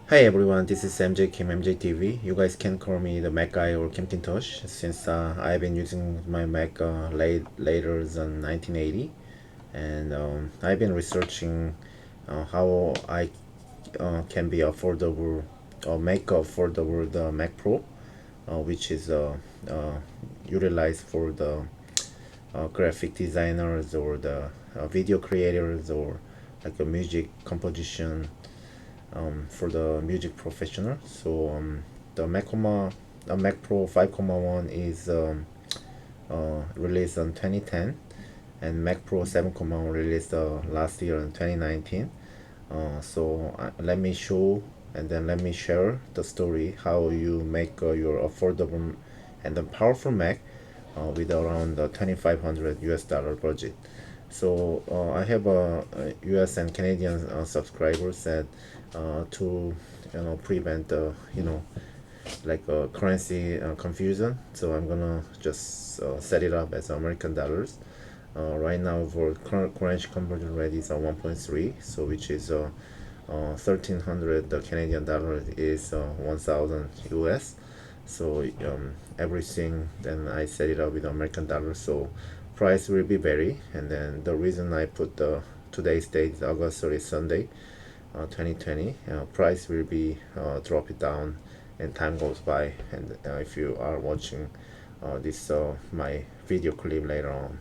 Hi everyone, this is MJ Kim MJTV. You guys can call me the Mac guy or Kimkintosh since I've been using my Mac later than 1980, and I've been researching how I can be affordable or make affordable the Mac Pro, which is uh, utilized for the graphic designers or the video creators or like a music composition for the music professional. So the Mac Pro 5.1 is released in 2010, and Mac Pro 7.1 released last year in 2019. Let me show and then let me share the story how you make your affordable and then powerful Mac with around 2,500 US dollar budget. So I have US and Canadian subscribers that to prevent like currency confusion. So I'm gonna just set it up as American dollars. Right now for currency conversion rate is 1.3, so which is 1300 Canadian dollar is 1000 US. So everything then I set it up with American dollar, so price will be vary. And then the reason I put the today's date is August 30 Sunday 2020, price will be drop it down and time goes by. And if you are watching this my video clip later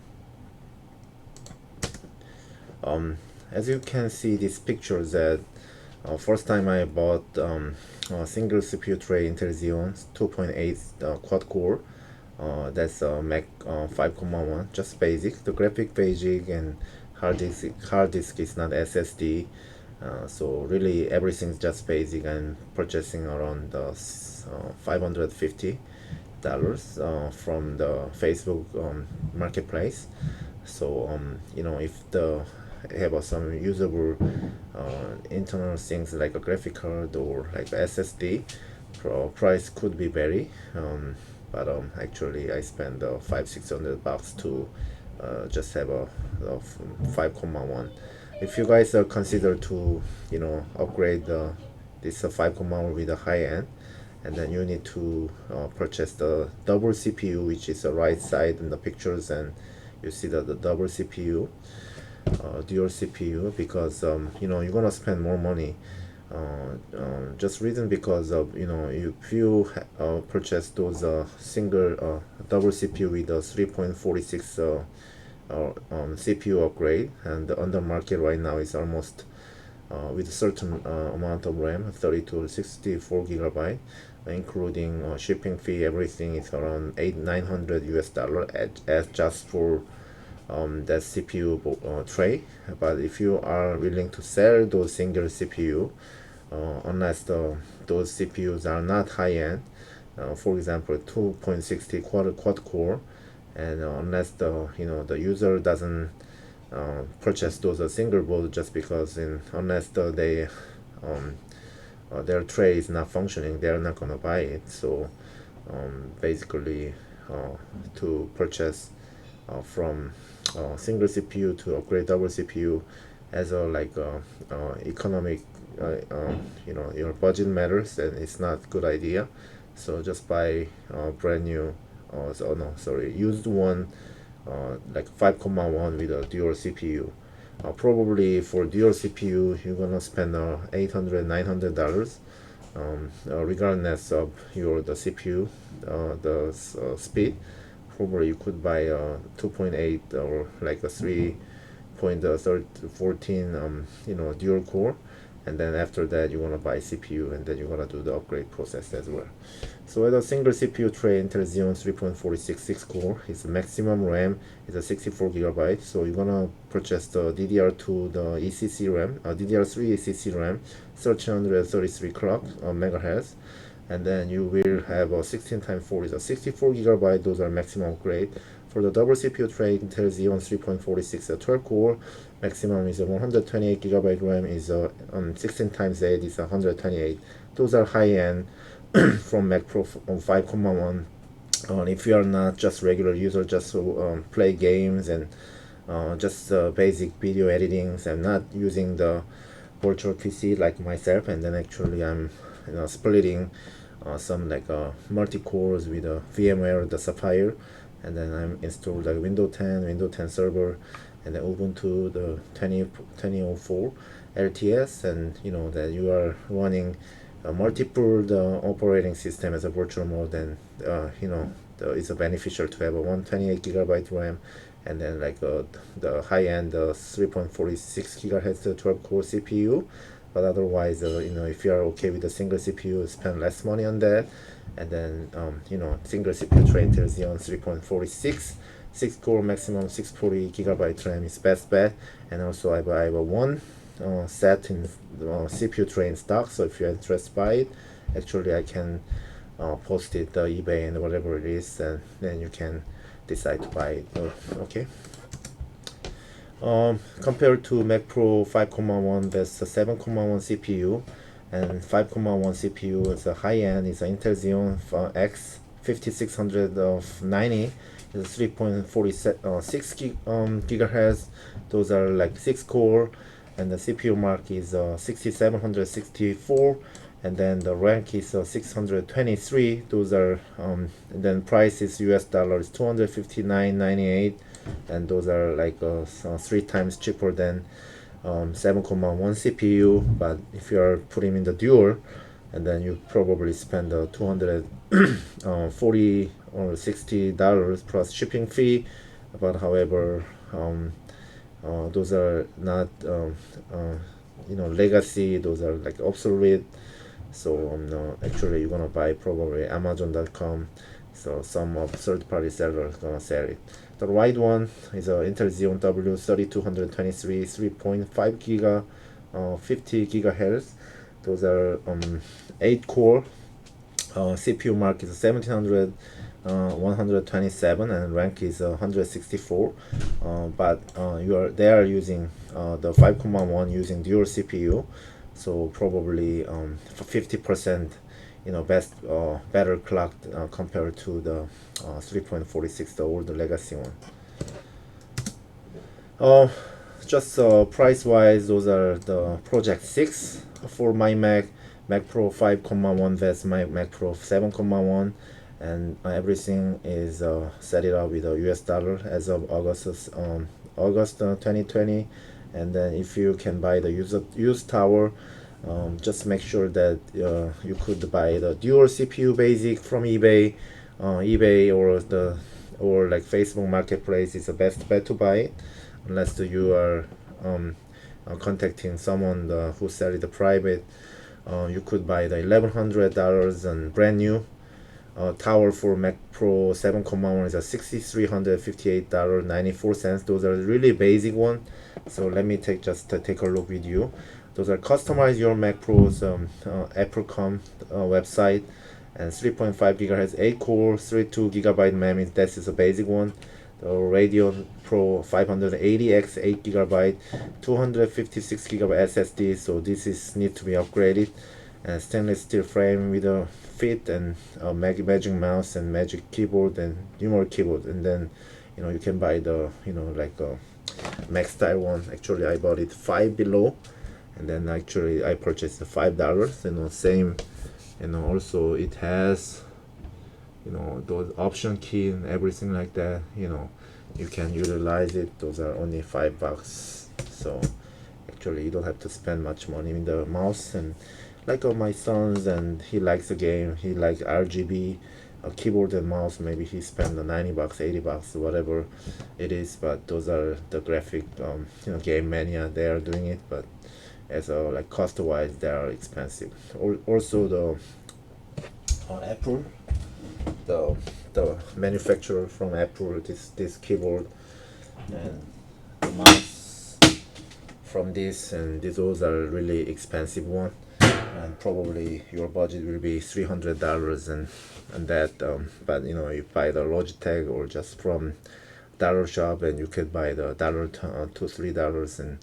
on, as you can see this picture that first time I bought a single CPU tray Intel Xeon 2.8 quad core. That's Mac 5.1, just basic. The graphic basic and hard disk is not SSD. So really everything's just basic. I'm purchasing around $550 from the Facebook marketplace. So if the have some usable internal things like a graphic card or like SSD, price could be vary. But actually I spend $500-600 to just have a 5.1. If you guys consider to upgrade this 5.1 with a high end, and then you need to purchase the double CPU, which is the right side in the pictures, and you see the double CPU, dual CPU, because you're gonna spend more money. Just reason because of if you purchase those single double CPU with a 3.46 CPU upgrade, and on the market right now is almost with a certain amount of RAM, 32 to 64 gigabyte, including shipping fee, everything is around 800-900 US dollar at just for that CPU tray. But if you are willing to sell those single CPU, unless those CPUs are not high end, for example 2.60 quad core, and unless the user doesn't purchase those single board, just because unless their tray is not functioning, they're not gonna buy it. So basically to purchase from single CPU to upgrade double CPU as a like economic your budget matters, and it's not good idea. So just buy brand new so no sorry used one, like 5.1 with a dual CPU. Probably for dual CPU you're gonna spend $800-900, regardless of the CPU, the speed. Probably you could buy a 2.8 or like a 3.14 dual core, and then after that you want to buy CPU, and then you're gonna do the upgrade process as well. So with a single CPU tray Intel Xeon 3.46 6 core, its maximum RAM is a 64 gigabyte. So you're gonna purchase the DDR2 the ECC RAM, DDR3 ECC RAM, 1333 clock megahertz, and then you will have a 16 times 4 is a 64 gigabyte. Those are maximum upgrade. For the double CPU tray Intel Xeon 3.46 12 core, maximum is a 128 gigabyte RAM, is 16 times 8 is 128. Those are high end from Mac Pro 5.1. If you are not just regular user, just play games and just basic video editings and not using the virtual PC like myself, and then actually I'm splitting some like multi cores with VMware, the SAPPHIRE, and then I'm installed like Windows 10 server, and then Ubuntu the 2004 LTS, and that you are running multiple the operating system as a virtual mode, and it's a beneficial to have a 128 GB RAM, and then like the high-end 3.46 gigahertz 12 core CPU. But otherwise, if you are okay with a single CPU, spend less money on that. And then single CPU tray Intel 3.46 6 core maximum 640 gigabyte RAM is best bet. And also I have a one set in CPU tray in stock, so if you're interested by it, actually I can post it eBay and whatever it is, and then you can decide to buy it. Okay. Compared to Mac Pro 5.1, that's a 7.1 CPU, and 5.1 CPU is a high end. It's an Intel Xeon X 5690. It's 3.46 gigahertz. Those are like 6 core, and the CPU mark is 6764, and then the rank is 623. Those are and then price is US dollars 259.98, and those are like 3 times cheaper than 7.1 CPU. But if you are putting in the dual, and then you probably spend 240 or $60 plus shipping fee. But however, those are not legacy, those are like obsolete. So no, actually you're gonna buy probably Amazon.com, so some of third-party sellers gonna sell it. The right one is a Intel Xeon W3223 3.5 giga 50 gigahertz. Those are 8 core. CPU mark is 1700 127, and rank is 164. But they are using the 5.1 using dual CPU, so probably 50% better clocked compared to the 3.46, the old legacy one. Just price wise, those are the Project 6 for my Mac Pro 5.1, that's my Mac Pro 7.1, and everything is set it up with a US dollar as of August 2020. And then if you can buy the used tower, just make sure that you could buy the dual CPU basic from eBay, or like Facebook Marketplace is the best bet to buy it, unless you are contacting someone who sell it private. You could buy the $1,100 and brand new tower for Mac Pro 7.1 is a $6,358.94. Those are really basic one. So let me take a look with you. Those are customize your Mac Pro's Apple.com website, and 3.5 gigahertz 8 core 32 gigabyte memory. That is a basic one. The Radeon Pro 580X 8 gigabyte 256 gigabyte SSD. So this need to be upgraded. And stainless steel frame with a fit, and magic mouse and magic keyboard and numeric keyboard. And then you can buy the Mac style one. Actually I bought it $5 below, and then actually I purchased the $5. Same. Also it has those option key and everything like that. You can utilize it. Those are only $5. So actually you don't have to spend much money in the mouse. And like my sons, and he likes the game, he likes RGB keyboard and mouse, maybe he spend the $90 $80, whatever it is. But those are the graphic game mania, they are doing it. But as a cost wise, they are expensive. Also the Apple, the manufacturer from Apple, this keyboard and the mouse from this, and those are really expensive one, and probably your budget will be $300 and that. But you buy the Logitech or just from dollar shop, and you could buy the $1 to $3 and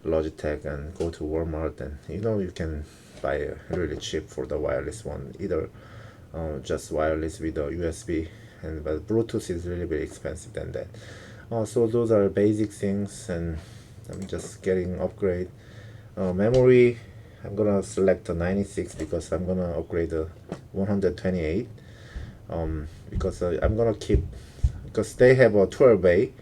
Logitech, and go to Walmart, and you can buy really cheap for the wireless one, either just wireless with the USB, but Bluetooth is really very expensive than that. So those are basic things, and I'm just getting upgrade Memory, I'm gonna select a 96 because I'm gonna upgrade a 128. Because I'm gonna keep, because they have a 12A,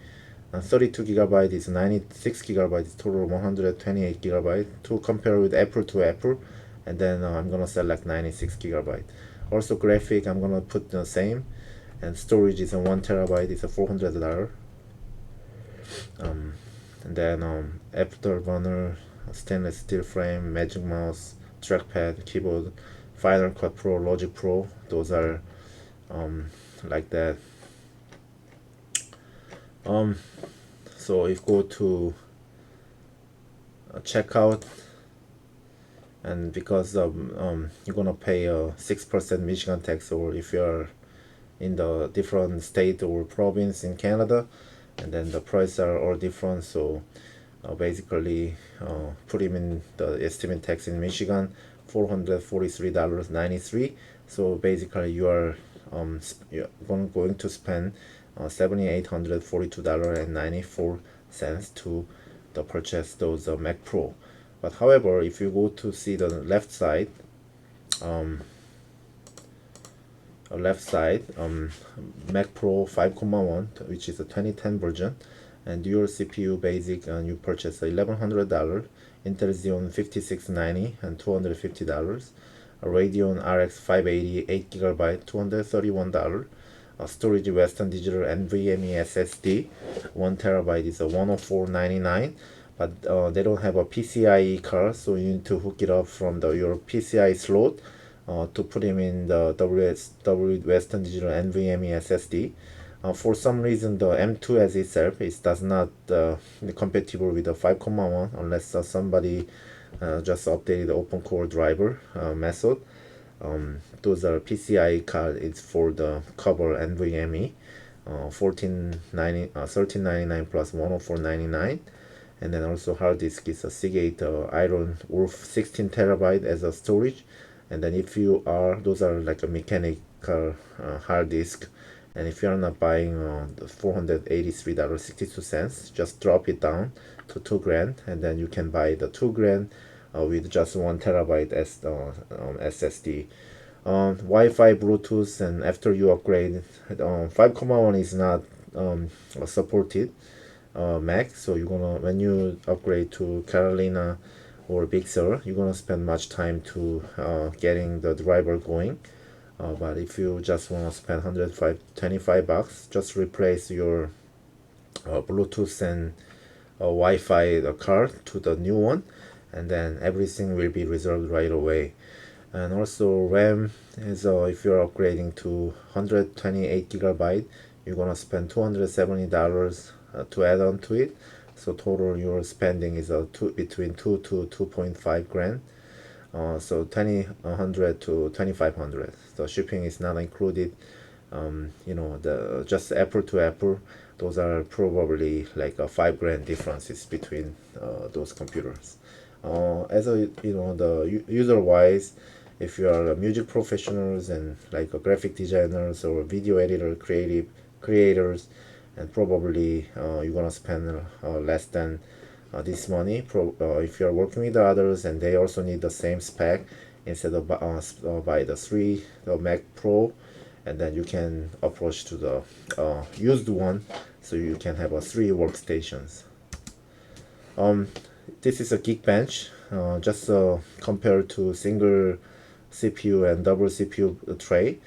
32 gigabyte is 96 gigabytes total, 128 gigabyte to compare with Apple to Apple. And then I'm gonna select 96 gigabyte. Also graphic, I'm gonna put the same, and storage is a 1 terabyte, it's a $400. And then afterburner, stainless steel frame, magic mouse, trackpad, keyboard, Final Cut Pro, Logic Pro, those are like that. So if go to checkout, and because you're gonna pay a 6% Michigan tax, or if you're in the different state or province in Canada, and then the prices are all different. So basically put him in the estimate tax in Michigan, $443.93. So basically you are you're going to spend $7,842.94 to the purchase those Mac Pro. But however, if you go to see the left side, Mac Pro 5.1, which is a 2010 version, and dual CPU basic, and you purchase $1,100, Intel Xeon 5690 and $250, a Radeon RX 580 8GB $231, a storage Western Digital NVMe SSD 1TB is a $104.99. But they don't have a PCIe card, so you need to hook it up from your PCIe slot to put him in the Western Digital NVMe SSD. For some reason, the M2 as itself does not compatible with the 5.1 unless somebody just updated the open core driver method. Those are PCIe card. It's for the cover NVMe, $1399 plus $104.99. And then also hard disk is a Seagate Iron Wolf 16 terabyte as a storage. And then if you are, those are like a mechanical hard disk. And if you are not buying the $483.62, just drop it down to $2,000, and then you can buy the $2,000 with just 1 terabyte as SSD. Wi-Fi, Bluetooth, and after you upgrade, 5.1 is not supported Mac, so you're gonna, when you upgrade to Catalina or Big Sur, you're gonna spend much time to getting the driver going. But if you just want to spend $125, just replace your Bluetooth and Wi-Fi card to the new one, and then everything will be resolved right away. And also RAM is if you're upgrading to 128 gigabyte, you're gonna spend $270 to add on to it. So total your spending is between 2 to 2.5 grand. So 2,100 to 2,500. So shipping is not included. The just Apple to Apple, those are probably like a 5 grand differences between those computers. As a the user wise, if you are music professionals and like graphic designers or video editor creators, and probably you're gonna spend less than this money. If you're working with others and they also need the same spec, instead of buy the Mac Pro, and then you can approach to the used one, so you can have 3 workstations. This is a Geekbench, just compared to single CPU and double CPU tray,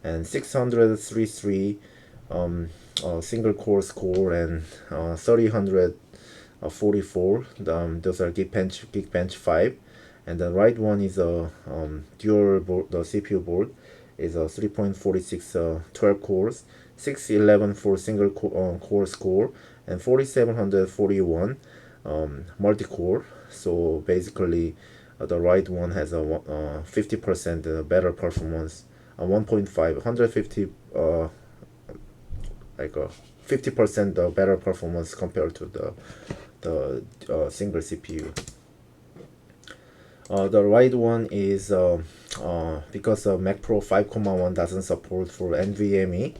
and 633 single core score, and 344. Those are Geekbench 5, and the right one is a dual board. The CPU board is a 3.46 12 cores, 611 for single core score, and 4741 multi-core. So basically, the right one has a 50% better performance, 1.5 150 like a 50% better performance compared to the single CPU. The right one is because Mac Pro 5.1 doesn't support for NVMe,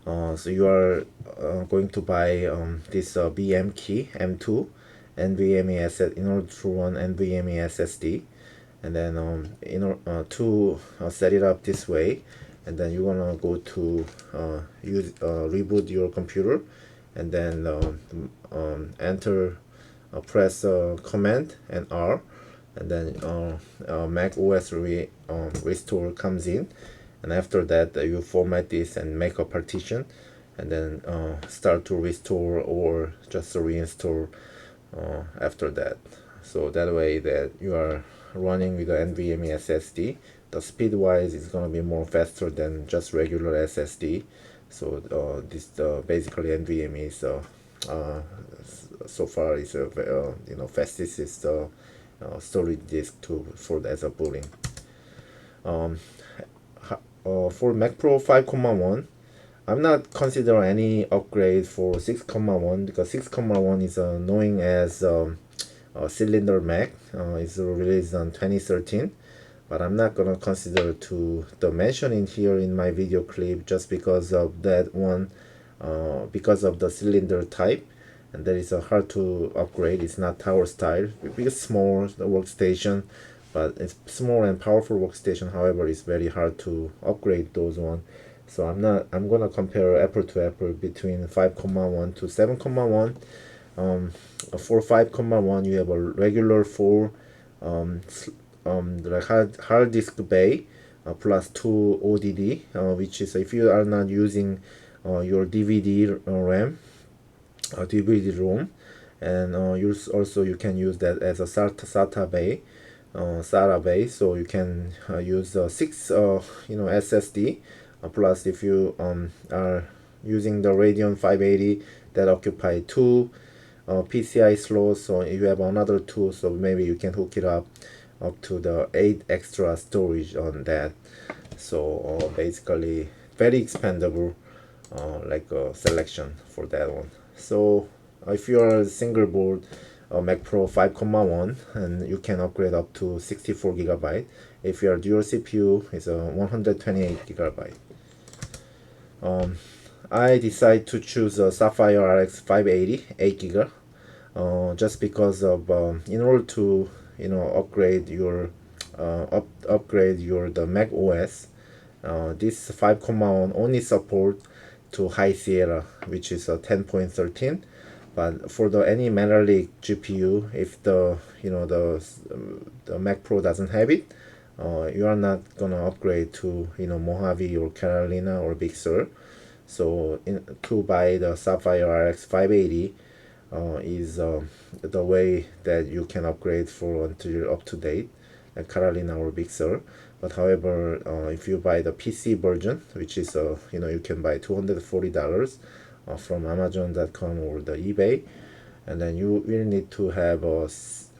so you are going to buy this BM key M2, NVMe in order to run NVMe SSD. And then to set it up this way, and then you're gonna go to reboot your computer, and then enter press Command and R, and then Mac OS restore comes in, and after that you format this and make a partition, and then start to restore or just reinstall after that. So that way that you are running with the NVMe SSD, the speed wise is going to be more faster than just regular SSD. So this basically NVMe is so far is fastest is the storage disk for as a booting. For Mac Pro 5.1, I'm not considering any upgrade for 6.1 because 6.1 is known as Cylinder Mac. It's released on 2013, but I'm not gonna consider to the mention in here in my video clip just because of that one, because of the cylinder type, and that is hard to upgrade. It's not tower style because small workstation, but it's small and powerful workstation. However, it's very hard to upgrade those one. So I'm gonna compare apple to apple between 5.1 to 7.1. For 5.1 you have a regular 4 like hard disk bay plus 2 ODD, which is if you are not using your DVD RAM, DVD ROM, and you can use that as a SATA bay, so you can use 6 SSD. Plus if you are using the Radeon 580, that occupy 2 PCIe slots, so you have another 2, so maybe you can hook it up to the 8 extra storage on that. So basically very expandable like selection for that one. So if you are a single board Mac Pro 5.1, and you can upgrade up to 64 GB. If you are dual CPU, it's a 128 GB. I decide to choose a Sapphire RX 580 8 GB, just because of in order to upgrade your the Mac OS. This 5.1 only support to High Sierra, which is a 10.13. But for the any Metal Lake GPU, if the the Mac Pro doesn't have it, you are not gonna upgrade to Mojave or Catalina or Big Sur. So to buy the Sapphire RX 580 is the way that you can upgrade for until you're up to date, like Catalina or Big Sur. But however, if you buy the PC version, which is you can buy $240 from Amazon.com or the eBay, and then you will need to have a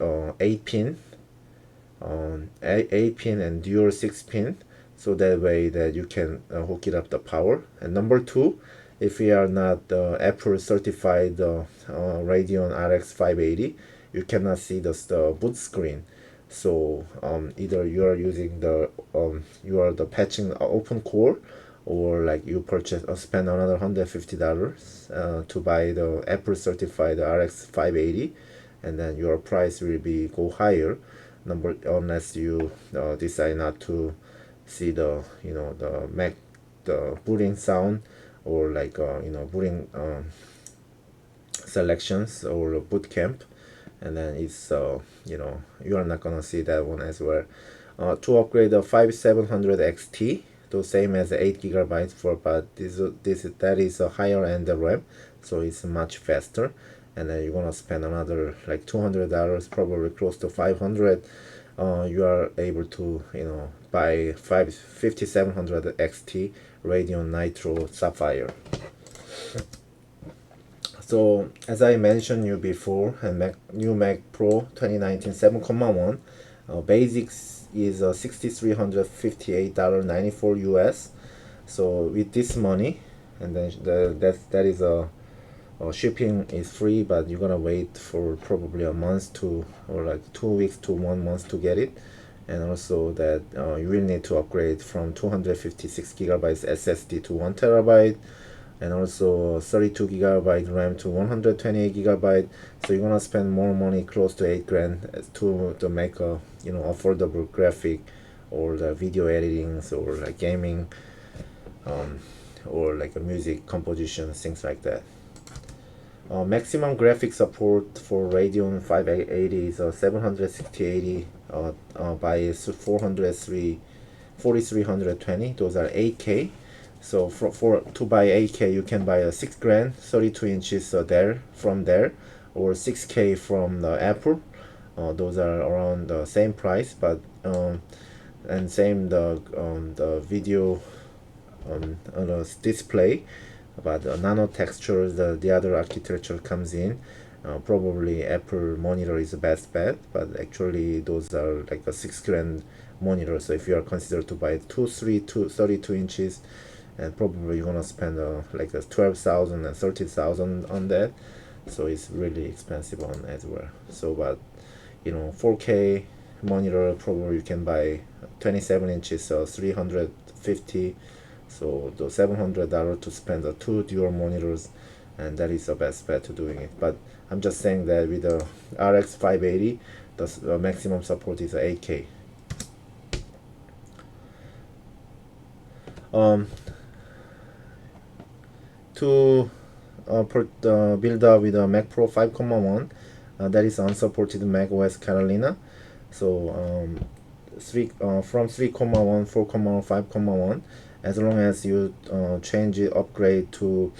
8-pin, 8-pin and dual 6-pin, so that way that you can hook it up the power. And number 2, if you are not Apple certified Radeon RX 580, you cannot see the boot screen. So either you are using you are patching open core, or like you spend another $150 to buy the Apple certified RX 580, and then your price will go higher, unless you decide not to see the booting sound, or like booting selections or boot camp, and then it's you are not gonna see that one as well. To upgrade the 5700 XT, the same as 8 GB but that is a higher end RAM, so it's much faster, and then you're gonna spend another like $200, probably close to 500. You are able to buy 5700 XT Radeon Nitro Sapphire. So as I mentioned you before, new Mac Pro 2019 7.1 basics is $6,358.94 US. So with this money, and then that is shipping is free, but you're gonna wait for probably a month or like 2 weeks to 1 month to get it. And also that you will need to upgrade from 256 gigabytes SSD to 1 terabyte. and also 32 gigabyte RAM to 128 gigabyte. So you're gonna spend more money, close to 8 grand, to make a affordable graphic or the video editings or like gaming, um, or like a music composition, things like that. Maximum graphic support for Radeon 580 is 76080 by 4320. Those are 8K. So for to buy 8K, you can buy a 6 grand 32 inches there from there, or 6K from the Apple. Those are around the same price, but and same the video on the display, but nano textures, the other architecture comes in. Probably Apple monitor is the best bet, but actually those are like a 6 grand monitor. So if you are considered to buy 32 inches, and probably you're gonna spend like a 12,000 and 30,000 on that. So it's really expensive on as well. So but 4K monitor, probably you can buy 27 inches, so 350. So the $700 to spend the two dual monitors, and that is the best bet to doing it. But I'm just saying that with the RX 580, the maximum support is 8K. To build up with a Mac Pro 5.1, that is unsupported Mac OS Catalina. So from 3.1, 4.1, 5.1, as long as you change it, upgrade to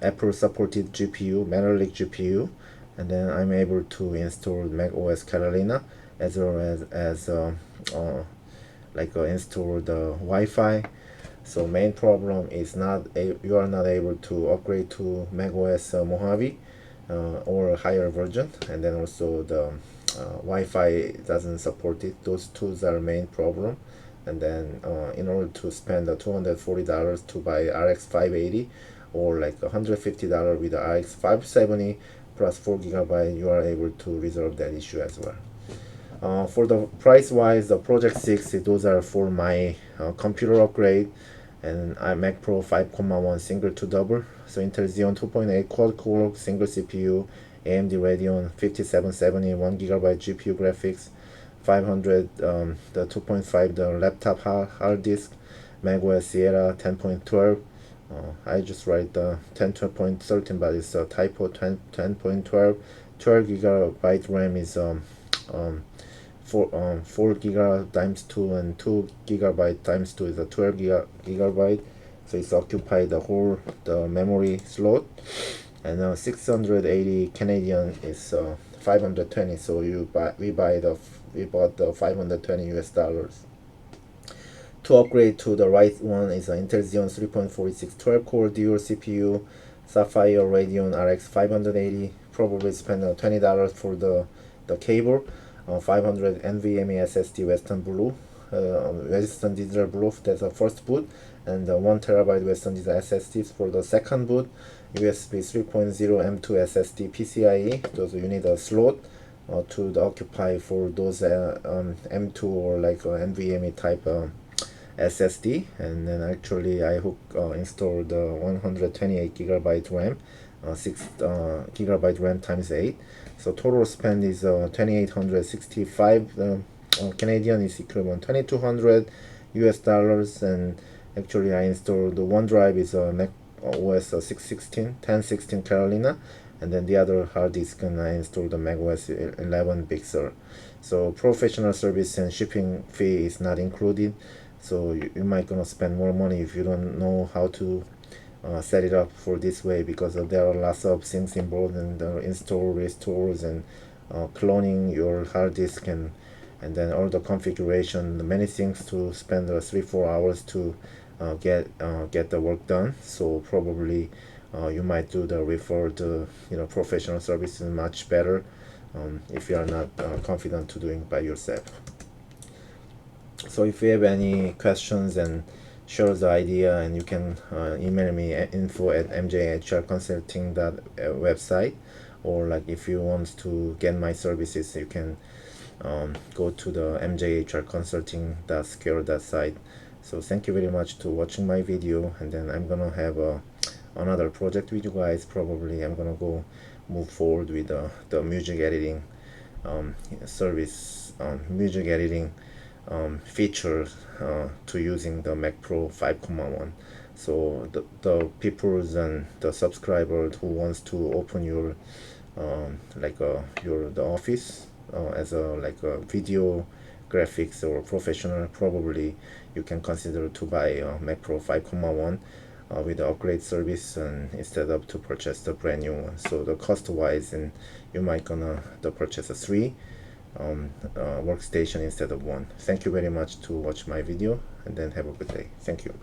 Apple supported GPU, Metal Lake GPU, and then I'm able to install Mac OS Catalina, as well as install the Wi-Fi. So main problem is you are not able to upgrade to macOS Mojave or higher version, and then also the Wi-Fi doesn't support it. Those tools are main problem. And then in order to spend the $240 to buy RX 580, or like $150 with the RX 570 plus 4 gigabyte, you are able to resolve that issue as well. For the price wise, the Project 6, those are for my computer upgrade, and Mac Pro 5.1 single to double. So Intel Xeon 2.8 quad core single CPU, AMD Radeon 5770 1 gigabyte GPU graphics, 500 the 2.5 the laptop hard disk, macOS Sierra 10.12. I just write the 10.13, but it's a typo. 10.12. 12 gigabyte RAM is 4 gigabyte times 2, and 2 gigabyte times 2 is a 12 gigabyte. So it's occupied the whole the memory slot. And 680 Canadian is 520. So we bought the 520 US dollars. To upgrade to the right one is an Intel Xeon 3.46 12 core dual CPU, Sapphire Radeon RX 580. Probably spend $20 for the cable. 500 NVMe SSD Western Blue, Western Digital Blue, that's the first boot, and 1 terabyte Western Digital SSDs for the second boot. USB 3.0 M2 SSD PCIe. Those you need a slot to occupy for those M2 or like NVMe type SSD. And then actually I installed the 128 gigabyte RAM, 6 gigabyte RAM times 8. So total spend is 2,865 Canadian, is equivalent 2,200 US dollars. And actually I installed the OneDrive is Mac OS 1016 Catalina, and then the other hard disk, and I installed the Mac OS 11 Big Sur. So professional service and shipping fee is not included. So you might gonna spend more money if you don't know how to set it up for this way, because there are lots of things involved in the install, restores, and cloning your hard disk, and then all the configuration, many things to spend 3-4 hours to get the work done. So probably you might do the referred professional services much better if you are not confident to doing by yourself. So if you have any questions, and share the idea, and you can email me at info@mjhrconsulting website, or like if you want to get my services, you can go to the mjhrconsulting.secure site, So thank you very much to watching my video, and then I'm gonna have another project with you guys. Probably I'm gonna go move forward with the music editing service, music editing features to using the Mac Pro 5.1. So the peoples and the subscribers who wants to open your your the office as a like a video graphics or professional, probably you can consider to buy Mac Pro 5.1 with the upgrade service, and instead of to purchase the brand new one. So the cost wise, and you might gonna the purchase a three workstation instead of one. Thank you very much to watch my video, and then have a good day. Thank you.